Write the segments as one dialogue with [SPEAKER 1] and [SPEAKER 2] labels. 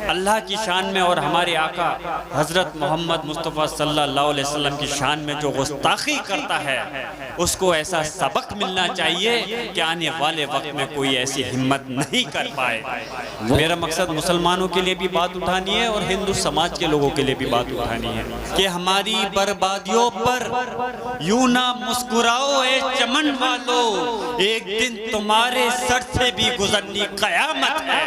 [SPEAKER 1] अल्लाह की शान में और हमारे आका हज़रत मोहम्मद मुस्तफ़ा सल्लल्लाहु अलैहि वसल्लम की शान में जो गुस्ताखी करता है उसको ऐसा सबक मिलना चाहिए कि आने वाले वक्त में कोई ऐसी हिम्मत नहीं कर पाए। मेरा मकसद मुसलमानों के लिए भी बात उठानी है और हिंदू समाज के लोगों के लिए भी बात उठानी है कि हमारी बर्बादियों पर यूं ना मुस्कुराओ ए चमन वालों, एक दिन तुम्हारे सर से भी गुजरनी कयामत है।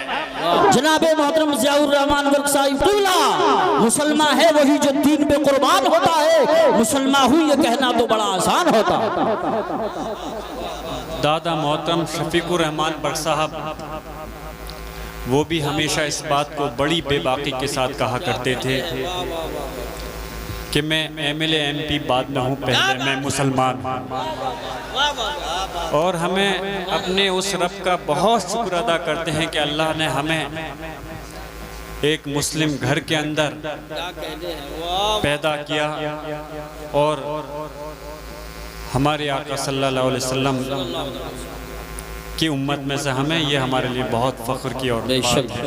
[SPEAKER 2] जनाबे मोहतरम ज़ियाउर रहमान मुसलमान है वही जो दीन पे कुर्बान होता है, मुसलमान हुई ये कहना तो बड़ा आसान होता।
[SPEAKER 1] दादा मोहतरम शफीकुर रहमान बख्श साहब वो भी हमेशा इस बात को बड़ी बेबाकी के साथ कहा करते थे कि मैं MLA MP बाद में हूँ, पहले मैं मुसलमान हूँ। और हमें अपने उस रब का बहुत शुक्र अदा करते हैं कि अल्लाह ने हमें एक मुस्लिम घर के अंदर पैदा किया और हमारे आका सल्लल्लाहु अलैहि वसल्लम की उम्मत में से हमें ये हमारे लिए बहुत फ़ख्र की और बात है।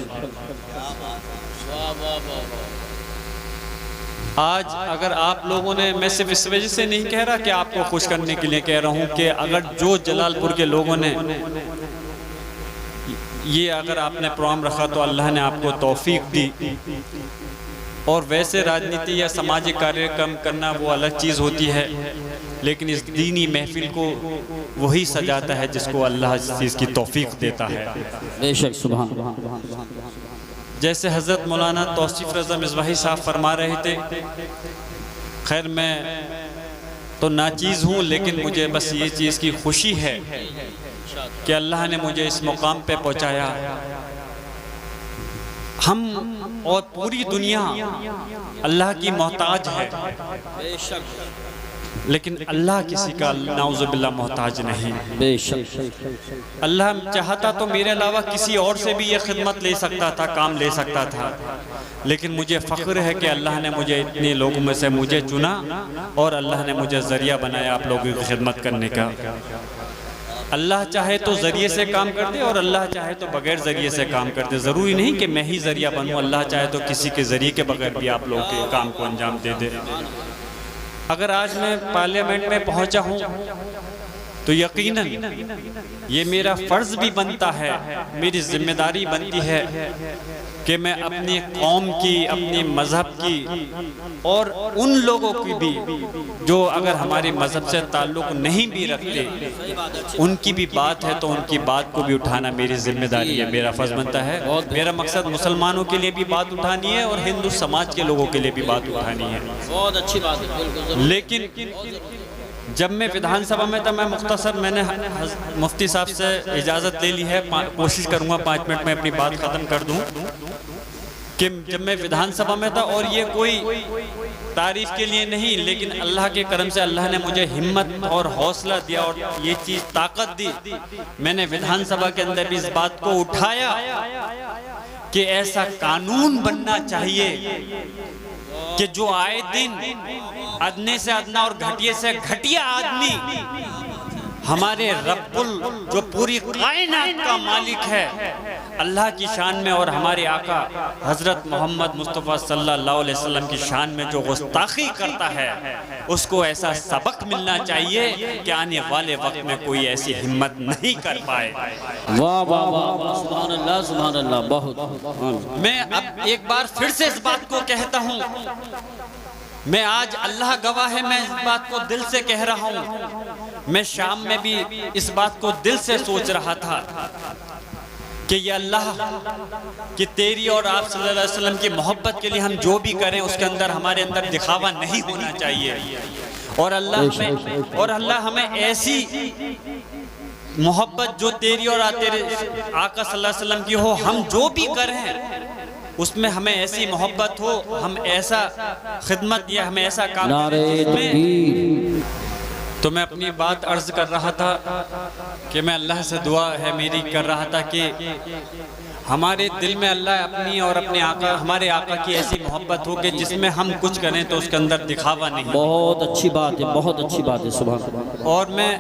[SPEAKER 1] आज अगर आप लोगों ने, मैं सिर्फ इस वजह से नहीं कह रहा कि आपको खुश करने के लिए कह रहा हूँ कि अगर जो जलालपुर के लोगों ने ये अगर आपने प्रोग्राम रखा तो अल्लाह ने आपको तौफीक दी। और वैसे राजनीति या सामाजिक कार्यक्रम करना वो अलग चीज़ होती है, लेकिन इस दीनी महफिल को वही सजाता है जिसको अल्लाह इस चीज़ की तौफीक देता है।
[SPEAKER 2] बेशक सुभान।
[SPEAKER 1] जैसे हज़रत मौलाना तौसीफ़ रज़ा मिज़बाही साहब फरमा रहे थे, खैर मैं तो नाचीज़ हूँ लेकिन मुझे बस ये चीज़ की खुशी है कि अल्लाह ने मुझे इस मुकाम पे पहुँचाया। हम और पूरी दुनिया अल्लाह की मोहताज है, लेकिन अल्लाह किसी का नाउज़ुबिल्लाह मोहताज नहीं।
[SPEAKER 2] बेशक
[SPEAKER 1] अल्लाह चाहता तो मेरे अलावा किसी और से भी ये खिदमत ले सकता था, काम ले सकता था, लेकिन मुझे फ़ख्र है कि अल्लाह ने मुझे इतने लोगों में से मुझे चुना और अल्लाह ने मुझे ज़रिया बनाया आप लोगों की खिदमत करने का। अल्लाह चाहे तो ज़रिए से काम कर दे और अल्लाह चाहे तो बग़ैर ज़रिए से काम कर दे। ज़रूरी नहीं कि मैं ही ज़रिया बनूँ, अल्लाह चाहे तो किसी के ज़रिए के बगैर भी आप लोगों के काम को अंजाम दे दे। अगर आज मैं पार्लियामेंट में पहुंचा हूं तो यकीनन ये मेरा फ़र्ज़ भी बनता है, मेरी जिम्मेदारी बनती है कि मैं अपनी कौम की, अपने मज़हब की और उन लोगों की भी जो अगर हमारे मज़हब से ताल्लुक़ नहीं भी रखते, उनकी भी बात है तो उनकी बात को भी उठाना मेरी जिम्मेदारी है, मेरा फ़र्ज़ बनता है। मेरा मकसद मुसलमानों के लिए भी बात उठानी है और हिंदू समाज के लोगों के लिए भी बात उठानी है।
[SPEAKER 2] बहुत अच्छी बात है।
[SPEAKER 1] लेकिन जब मैं विधानसभा में था, मैं मुख्तसर मैंने मुफ्ती साहब से इजाज़त ले ली है, कोशिश करूँगा 5 मिनट में अपनी बात ख़त्म कर दूँ कि जब मैं विधानसभा में था, और ये कोई तारीफ़ के लिए नहीं लेकिन अल्लाह के करम से अल्लाह ने मुझे हिम्मत और हौसला दिया और ये चीज़ ताकत दी, मैंने विधानसभा के अंदर भी इस बात को उठाया कि ऐसा कानून बनना चाहिए कि जो आए दिन अदने से अदना और घटिया से घटिया आदमी हमारे रब्बुल जो पूरी कायनात का मालिक है, अल्लाह की शान में और हमारे आका हज़रत मोहम्मद मुस्तफ़ा सल्लल्लाहु अलैहि वसल्लम की शान में जो गुस्ताखी करता है उसको ऐसा सबक मिलना चाहिए कि आने वाले वक्त में कोई ऐसी हिम्मत नहीं कर पाए।
[SPEAKER 2] वाह वाह वाह, सुभान अल्लाह सुभान अल्लाह। बहुत
[SPEAKER 1] मैं अब एक बार फिर से इस बात को कहता हूँ, मैं आज अल्लाह गवाह है, मैं इस बात को दिल से कह रहा हूँ। मैं शाम में भी इस बात को दिल से सोच रहा था कि ये अल्लाह कि तेरी और आप सल्लल्लाहु अलैहि वसल्लम की मोहब्बत के लिए हम जो भी करें उसके अंदर हमारे अंदर दिखावा नहीं होना चाहिए। और अल्लाह हमें ऐसी मोहब्बत जो तेरी और तेरे आका सल्लल्लाहु अलैहि वसल्लम की हो, हम जो भी करें उसमें हमें ऐसी मोहब्बत हो, हम ऐसा खिदमत या हमें ऐसा काम करें। तो मैं अपनी बात अर्ज़ कर रहा था कि मैं अल्लाह से दुआ है मेरी कर रहा था कि हमारे दिल में अल्लाह अपनी और अपने आका, हमारे आका की ऐसी मोहब्बत हो कि जिसमें हम कुछ करें तो उसके अंदर दिखावा नहीं।
[SPEAKER 2] बहुत अच्छी बात है, बहुत अच्छी बात है। सुभान।
[SPEAKER 1] और मैं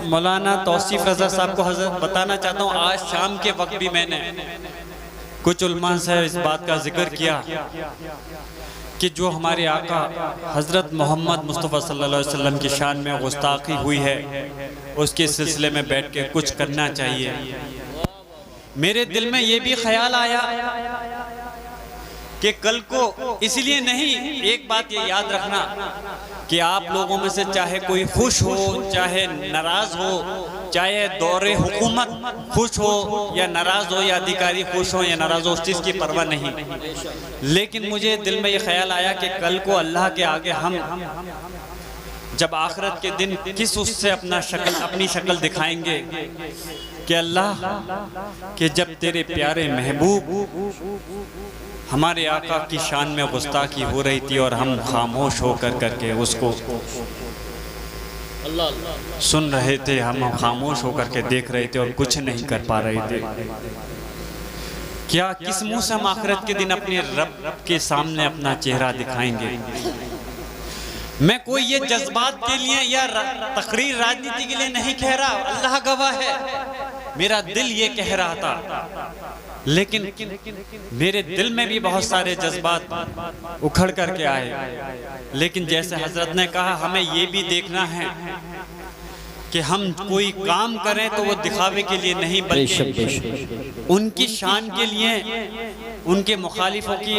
[SPEAKER 1] मौलाना तौसीफ़ रज़ा साहब को हज़रत बताना चाहता हूँ, आज शाम के वक्त भी मैंने कुछ उलमा से इस बात का जिक्र किया कि जो हमारे आका हज़रत मोहम्मद मुस्तफ़ा सल्लल्लाहु अलैहि वसल्लम की शान में गुस्ताखी हुई है, उसके सिलसिले में बैठ के कुछ करना चाहिए। मेरे दिल में ये भी ख्याल आया कि कल को, इसलिए नहीं, एक बात ये याद रखना कि आप लोगों में से चाहे कोई खुश हो, चाहे नाराज हो, चाहे दौरे हुकूमत खुश हो या नाराज हो, या अधिकारी खुश हो या नाराज हो, उस चीज़ की परवाह नहीं, लेकिन मुझे दिल में ये ख्याल आया कि कल को अल्लाह के आगे हम जब आखिरत के दिन किस उससे अपनी शक्ल दिखाएंगे कि अल्लाह कि जब तेरे प्यारे महबूब हमारे आका की शान में गुस्ताखी हो रही थी और हम खामोश होकर करके उसको सुन रहे थे, हम खामोश होकर के देख रहे थे और कुछ नहीं कर पा रहे थे। क्या किस मुंह से हम आखिरत के दिन अपने रब के सामने अपना चेहरा दिखाएंगे? मैं कोई ये जज्बात के लिए या तकरीर राजनीति के लिए नहीं कह रहा, अल्लाह गवाह है, मेरा दिल ये कह रहा था, लेकिन मेरे दिल में भी बहुत सारे जज्बात उखड़ करके आए। लेकिन जैसे हजरत ने कहा, हमें ये भी देखना है कि हम कोई काम करें तो वो दिखावे के लिए नहीं, बल्कि उनकी शान के लिए, उनके मुखालिफों की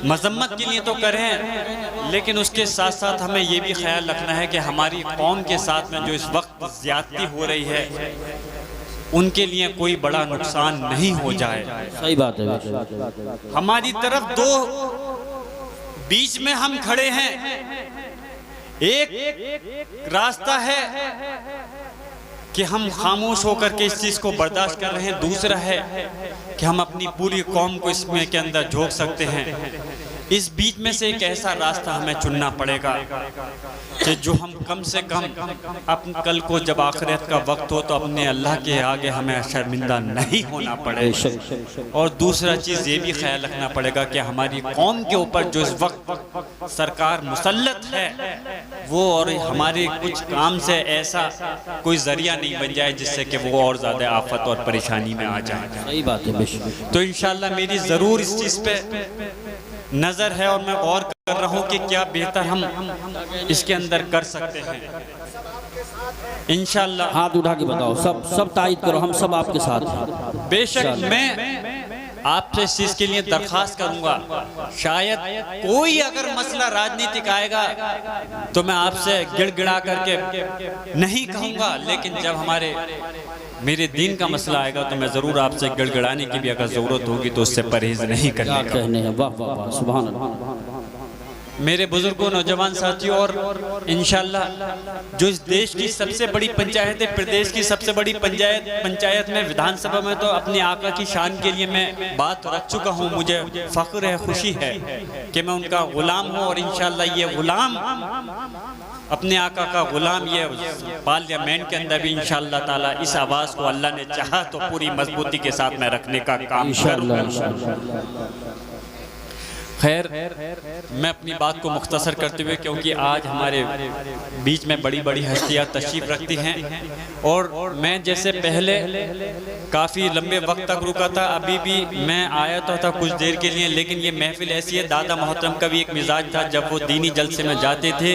[SPEAKER 1] मजम्मत के लिए तो करें, लेकिन उसके साथ साथ हमें ये भी ख्याल रखना है कि हमारी कौम के साथ में जो इस वक्त ज्यादती हो रही है, उनके लिए कोई बड़ा नुकसान नहीं हो जाए।
[SPEAKER 2] सही बात है।
[SPEAKER 1] हमारी तरफ दो बीच में हम खड़े हैं, एक रास्ता है कि हम खामोश होकर के इस चीज को बर्दाश्त कर रहे हैं, दूसरा है कि हम अपनी पूरी कौम को इसमें के अंदर झोंक सकते हैं। इस बीच में से एक ऐसा रास्ता हमें चुनना पड़ेगा कि जो हम कम से कम कल को जब आखिरत का वक्त हो तो अपने अल्लाह के आगे हमें शर्मिंदा नहीं होना पड़े। और दूसरा चीज़ ये भी ख्याल रखना पड़ेगा कि हमारी कौम के ऊपर जो इस वक्त सरकार मुसल्लत है, वो और हमारे कुछ काम से ऐसा कोई जरिया नहीं बन जाए जिससे कि वो और ज़्यादा आफत और परेशानी में आ जाए।
[SPEAKER 2] सही बात है।
[SPEAKER 1] तो इंशाअल्लाह मेरी ज़रूर इस चीज़ पे नज़र है और मैं गौर कर रहा हूँ कि क्या बेहतर हम इसके अंदर कर सकते हैं। इंशाअल्लाह
[SPEAKER 2] हाथ उठा के बताओ, सब तायद करो, हम सब आपके साथ हैं।
[SPEAKER 1] बेशक मैं आपसे इस चीज़ के लिए दरख्वास्त करूंगा, शायद कोई अगर मसला राजनीतिक आएगा तो मैं आपसे गिड़गिड़ा करके नहीं कहूँगा, लेकिन जब मेरे दीन का मसला आएगा तो मैं ज़रूर आपसे गिड़गिड़ाने की भी अगर ज़रूरत होगी तो उससे परहेज नहीं करने का।
[SPEAKER 2] कहने हैं वाह वाह वाह, सुभान अल्लाह।
[SPEAKER 1] मेरे बुजुर्गों, नौजवान साथियों, और इंशाअल्लाह जो इस देश की सबसे बड़ी पंचायत है, प्रदेश की सबसे बड़ी पंचायत में विधानसभा में तो अपने आका की शान के लिए मैं बात रख चुका हूँ। मुझे फ़ख्र है, खुशी है कि मैं उनका ग़ुलाम हूँ, और इंशाअल्लाह ये ग़ुलाम अपने आका का ग़ुलाम ये पार्लियामेंट के अंदर भी इंशाअल्लाह ताला इस आवाज़ को अल्लाह ने चाहा तो पूरी मजबूती के साथ मैं रखने का काम करूँगा। खैर, मैं अपनी बात को मुख्तसर करते हुए, क्योंकि आज हमारे बीच में बड़ी बड़ी हस्तियाँ तशरीफ़ रखती हैं, और मैं जैसे पहले काफ़ी लंबे वक्त तक रुका था, अभी भी मैं आया तो था कुछ देर के लिए, लेकिन ये महफिल ऐसी है, दादा मोहतरम का भी एक मिजाज था, जब वो दीनी जलसे में जाते थे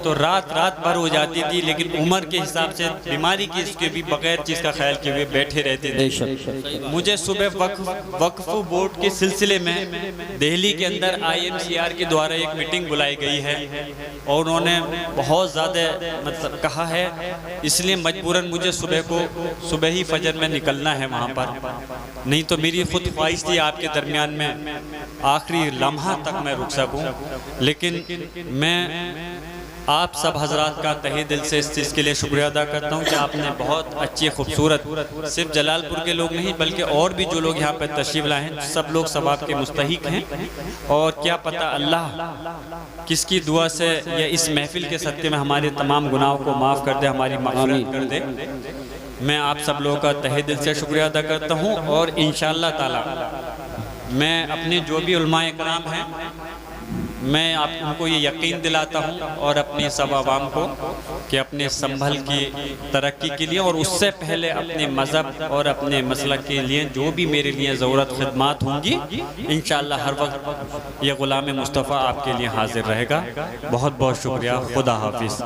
[SPEAKER 1] तो रात भर हो जाती थी, लेकिन उम्र के हिसाब से, बीमारी की इसके भी बगैर चीज़ का ख्याल किए हुए बैठे रहते थे। मुझे सुबह वक्फ बोर्ड के सिलसिले में दिल्ली के अंदर IMCR के द्वारा एक मीटिंग बुलाई गई है, और उन्होंने बहुत ज़्यादा मतलब कहा है, इसलिए मजबूरन मुझे सुबह ही फजर में निकलना है वहाँ पर। नहीं तो मेरी खुद ख्वाहिश थी आपके दरमियान में आखिरी लम्हा तक मैं रुक सकूँ, लेकिन मैं आप सब हजरात का तहे दिल से इस चीज़ के लिए शुक्रिया अदा करता हूँ कि आपने बहुत अच्छी खूबसूरत, सिर्फ जलालपुर के लोग नहीं बल्कि और भी जो लोग यहाँ पर तशरीफ़ लाए हैं, सब लोग सवाब के मुस्तहिक हैं, और क्या पता अल्लाह किसकी दुआ से या इस महफिल के सदक़े में हमारे तमाम गुनाहों को माफ़ कर दे, हमारी मग़फ़िरत कर दे। मैं आप सब लोगों का तहे दिल से शुक्रिया अदा करता हूँ, और इंशाअल्लाह ताला मैं अपने जो भी उलमाए कराम हैं मैं आपको ये यकीन दिलाता हूँ और अपनी सब आवाम को कि अपने संभल की तरक्की के लिए और उससे पहले अपने मज़हब और अपने मसलक के लिए जो भी मेरे लिए ज़रूरत खिदमात होंगी, इंशाअल्लाह हर वक्त ये ग़ुलाम मुस्तफ़ा आपके लिए हाजिर रहेगा। बहुत बहुत शुक्रिया। खुदा हाफिज़।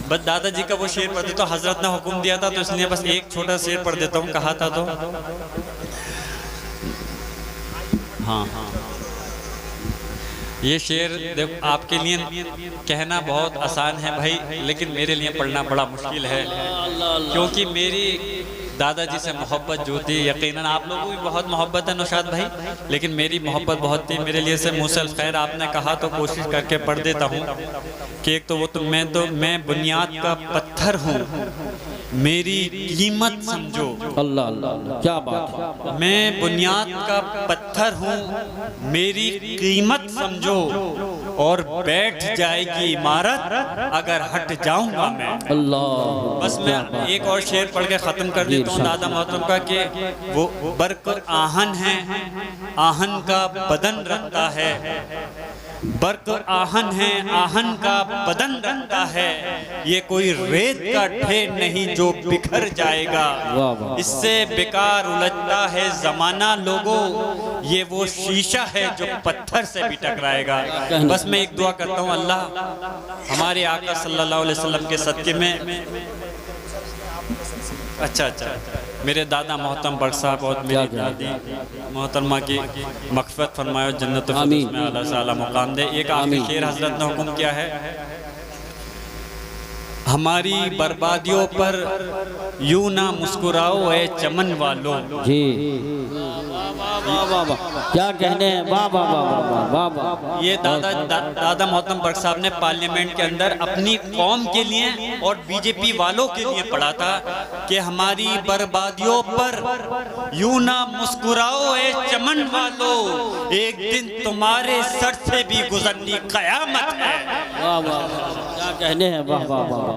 [SPEAKER 1] बस दादाजी का वो शेर पढ़ देता हूँ, हज़रत ने हुक्म दिया था तो इसलिए बस एक छोटा शेर पढ़ देता हूँ, कहा था तो। हाँ हाँ, ये शेर देखो आपके लिए कहना बहुत आसान है भाई, लेकिन मेरे लिए पढ़ना बड़ा मुश्किल है, क्योंकि मेरी दादाजी से मोहब्बत जो थी, यकीनन आप लोगों को भी बहुत मोहब्बत है नौशाद भाई, लेकिन मेरी मोहब्बत बहुत थी मेरे लिए से मुसल खैर आपने कहा तो कोशिश करके पढ़ देता हूँ कि एक तो मैं बुनियाद का पत्थर हूँ, मेरी कीमत समझो।
[SPEAKER 2] अल्लाह अल्लाह, क्या बात है।
[SPEAKER 1] मैं बुनियाद का पत्थर हूँ, मेरी कीमत समझो, और बैठ जाएगी इमारत अगर हट जाऊंगा मैं।
[SPEAKER 2] अल्लाह।
[SPEAKER 1] बस मैं एक और शेर पढ़ के ख़त्म कर देता हूँ दादा मोहतरम का कि वो बर्क आहन है, आहन का बदन रखता है, बर्क आहन है, आहन का बदन रखता है, ये कोई रेत का ढेर नहीं जो बिखर जाएगा, इससे बेकार उलझता है ज़माना लोगों, ये वो शीशा है जो पत्थर से भी टकराएगा। बस मैं एक दुआ करता हूँ, अल्लाह हमारे आका सल्लल्लाहु अलैहि वसल्लम के सदक़े में, अच्छा मेरे दादा मोहतरम बख्श साहब और मेरी दादी मोहतरमा की मग़फ़िरत फरमाए, जन्नत में आला से आला मुकाम दे। एक आखिरी शेर हज़रत ने हुक्म किया है, हमारी बर्बादियों पर यूं ना मुस्कुराओ ए चमन वालों।
[SPEAKER 2] जी क्या कहने हैं, वाह वाह वाह वाह वाह।
[SPEAKER 1] ये दादा मोहतरम बख्श साहब ने पार्लियामेंट के अंदर अपनी कौम के लिए और बीजेपी वालों के लिए पढ़ा था कि हमारी बर्बादियों पर यूं ना मुस्कुराओ ए चमन वालों, एक दिन तुम्हारे सर से भी गुजरनी कयामत है।
[SPEAKER 2] वाह वाह, क्या कहने हैं, वाह वाह वाह।